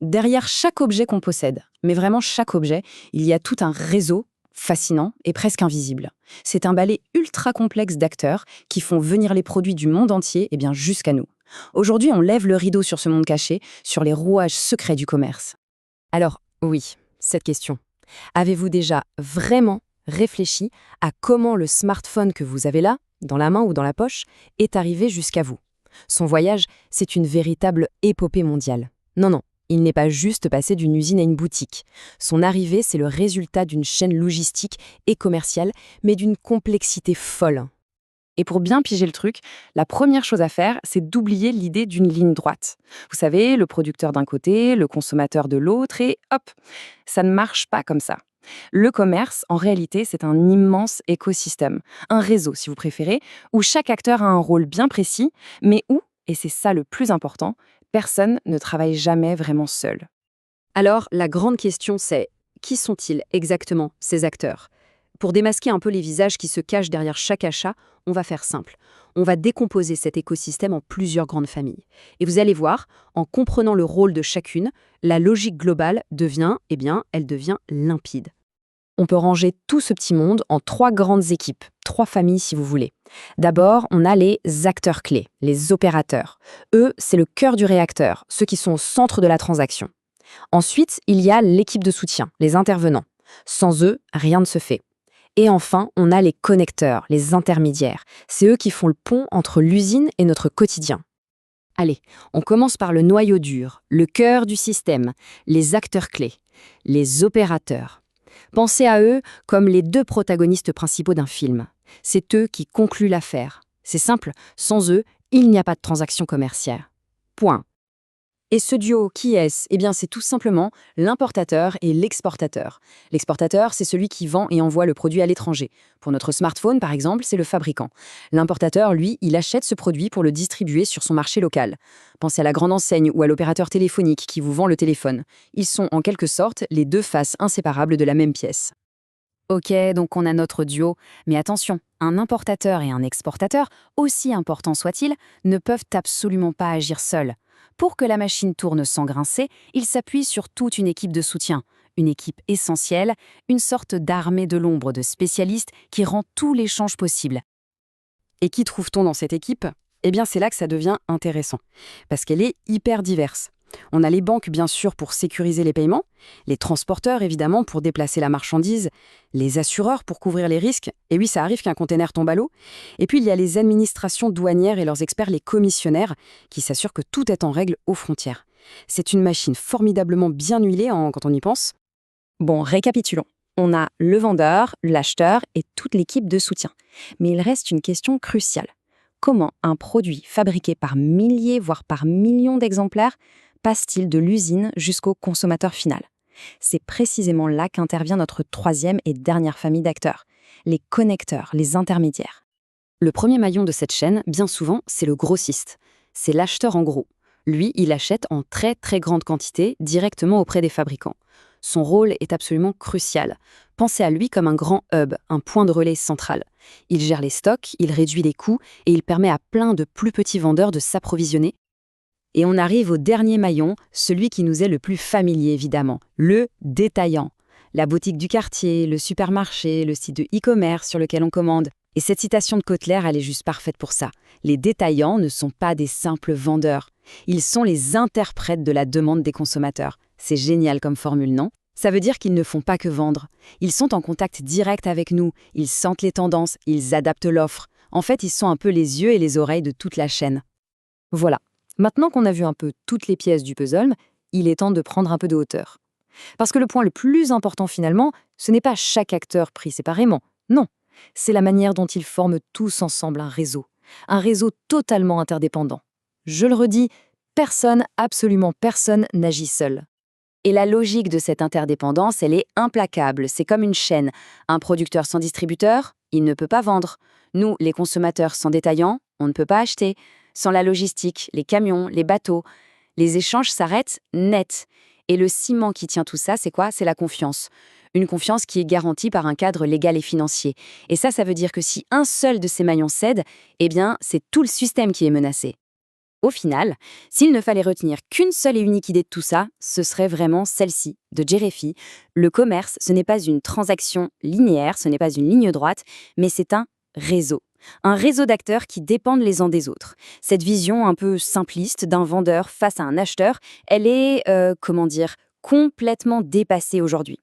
Derrière chaque objet qu'on possède, mais vraiment chaque objet, il y a tout un réseau fascinant et presque invisible. C'est un balai ultra complexe d'acteurs qui font venir les produits du monde entier et bien jusqu'à nous. Aujourd'hui, on lève le rideau sur ce monde caché, sur les rouages secrets du commerce. Alors, oui, cette question. Avez-vous déjà vraiment réfléchi à comment le smartphone que vous avez là, dans la main ou dans la poche, est arrivé jusqu'à vous? Son voyage, c'est une véritable épopée mondiale. Non, non, il n'est pas juste passé d'une usine à une boutique. Son arrivée, c'est le résultat d'une chaîne logistique et commerciale, mais d'une complexité folle. Et pour bien piger le truc, la première chose à faire, c'est d'oublier l'idée d'une ligne droite. Vous savez, le producteur d'un côté, le consommateur de l'autre, et hop, ça ne marche pas comme ça. Le commerce, en réalité, c'est un immense écosystème, un réseau si vous préférez, où chaque acteur a un rôle bien précis, mais où, et c'est ça le plus important, personne ne travaille jamais vraiment seul. Alors, la grande question c'est, qui sont-ils exactement, ces acteurs? Pour démasquer un peu les visages qui se cachent derrière chaque achat, on va faire simple. On va décomposer cet écosystème en plusieurs grandes familles. Et vous allez voir, en comprenant le rôle de chacune, la logique globale devient, elle devient limpide. On peut ranger tout ce petit monde en trois grandes équipes, trois familles si vous voulez. D'abord, on a les acteurs clés, les opérateurs. Eux, c'est le cœur du réacteur, ceux qui sont au centre de la transaction. Ensuite, il y a l'équipe de soutien, les intervenants. Sans eux, rien ne se fait. Et enfin, on a les connecteurs, les intermédiaires. C'est eux qui font le pont entre l'usine et notre quotidien. Allez, on commence par le noyau dur, le cœur du système, les acteurs clés, les opérateurs. Pensez à eux comme les deux protagonistes principaux d'un film. C'est eux qui concluent l'affaire. C'est simple, sans eux, il n'y a pas de transaction commerciale. Point. Et ce duo, qui est-ce? Eh bien, c'est tout simplement l'importateur et l'exportateur. L'exportateur, c'est celui qui vend et envoie le produit à l'étranger. Pour notre smartphone, par exemple, c'est le fabricant. L'importateur, lui, il achète ce produit pour le distribuer sur son marché local. Pensez à la grande enseigne ou à l'opérateur téléphonique qui vous vend le téléphone. Ils sont en quelque sorte les deux faces inséparables de la même pièce. Ok, donc on a notre duo. Mais attention, un importateur et un exportateur, aussi importants soient-ils, ne peuvent absolument pas agir seuls. Pour que la machine tourne sans grincer, ils s'appuient sur toute une équipe de soutien, une équipe essentielle, une sorte d'armée de l'ombre de spécialistes qui rend tout l'échange possible. Et qui trouve-t-on dans cette équipe? Eh bien, c'est là que ça devient intéressant, parce qu'elle est hyper diverse. On a les banques, bien sûr, pour sécuriser les paiements, les transporteurs, évidemment, pour déplacer la marchandise, les assureurs pour couvrir les risques, et oui, ça arrive qu'un container tombe à l'eau, et puis il y a les administrations douanières et leurs experts, les commissionnaires, qui s'assurent que tout est en règle aux frontières. C'est une machine formidablement bien huilée quand on y pense. Bon, récapitulons. On a le vendeur, l'acheteur et toute l'équipe de soutien. Mais il reste une question cruciale. Comment un produit fabriqué par milliers, voire par millions d'exemplaires, passe-t-il de l'usine jusqu'au consommateur final? C'est précisément là qu'intervient notre troisième et dernière famille d'acteurs, les connecteurs, les intermédiaires. Le premier maillon de cette chaîne, bien souvent, c'est le grossiste. C'est l'acheteur en gros. Lui, il achète en très très grande quantité directement auprès des fabricants. Son rôle est absolument crucial. Pensez à lui comme un grand hub, un point de relais central. Il gère les stocks, il réduit les coûts et il permet à plein de plus petits vendeurs de s'approvisionner. Et on arrive au dernier maillon, celui qui nous est le plus familier évidemment, le détaillant. La boutique du quartier, le supermarché, le site de e-commerce sur lequel on commande. Et cette citation de Kotler, elle est juste parfaite pour ça. Les détaillants ne sont pas des simples vendeurs. Ils sont les interprètes de la demande des consommateurs. C'est génial comme formule, non? Ça veut dire qu'ils ne font pas que vendre. Ils sont en contact direct avec nous, ils sentent les tendances, ils adaptent l'offre. En fait, ils sont un peu les yeux et les oreilles de toute la chaîne. Voilà. Maintenant qu'on a vu un peu toutes les pièces du puzzle, il est temps de prendre un peu de hauteur. Parce que le point le plus important finalement, ce n'est pas chaque acteur pris séparément, non. C'est la manière dont ils forment tous ensemble un réseau totalement interdépendant. Je le redis, personne, absolument personne n'agit seul. Et la logique de cette interdépendance, elle est implacable, c'est comme une chaîne. Un producteur sans distributeur, il ne peut pas vendre. Nous, les consommateurs sans détaillant, on ne peut pas acheter. Sans la logistique, les camions, les bateaux, les échanges s'arrêtent net. Et le ciment qui tient tout ça, c'est quoi? C'est la confiance. Une confiance qui est garantie par un cadre légal et financier. Et ça veut dire que si un seul de ces maillons cède, eh bien, c'est tout le système qui est menacé. Au final, s'il ne fallait retenir qu'une seule et unique idée de tout ça, ce serait vraiment celle-ci, de Djereffi. Le commerce, ce n'est pas une transaction linéaire, ce n'est pas une ligne droite, mais c'est un réseau. Un réseau d'acteurs qui dépendent les uns des autres. Cette vision un peu simpliste d'un vendeur face à un acheteur, elle est, complètement dépassée aujourd'hui.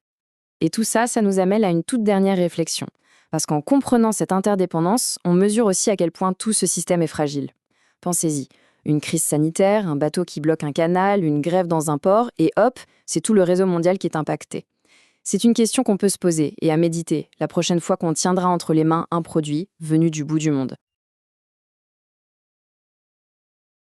Et tout ça, ça nous amène à une toute dernière réflexion. Parce qu'en comprenant cette interdépendance, on mesure aussi à quel point tout ce système est fragile. Pensez-y, une crise sanitaire, un bateau qui bloque un canal, une grève dans un port, et hop, c'est tout le réseau mondial qui est impacté. C'est une question qu'on peut se poser et à méditer la prochaine fois qu'on tiendra entre les mains un produit venu du bout du monde.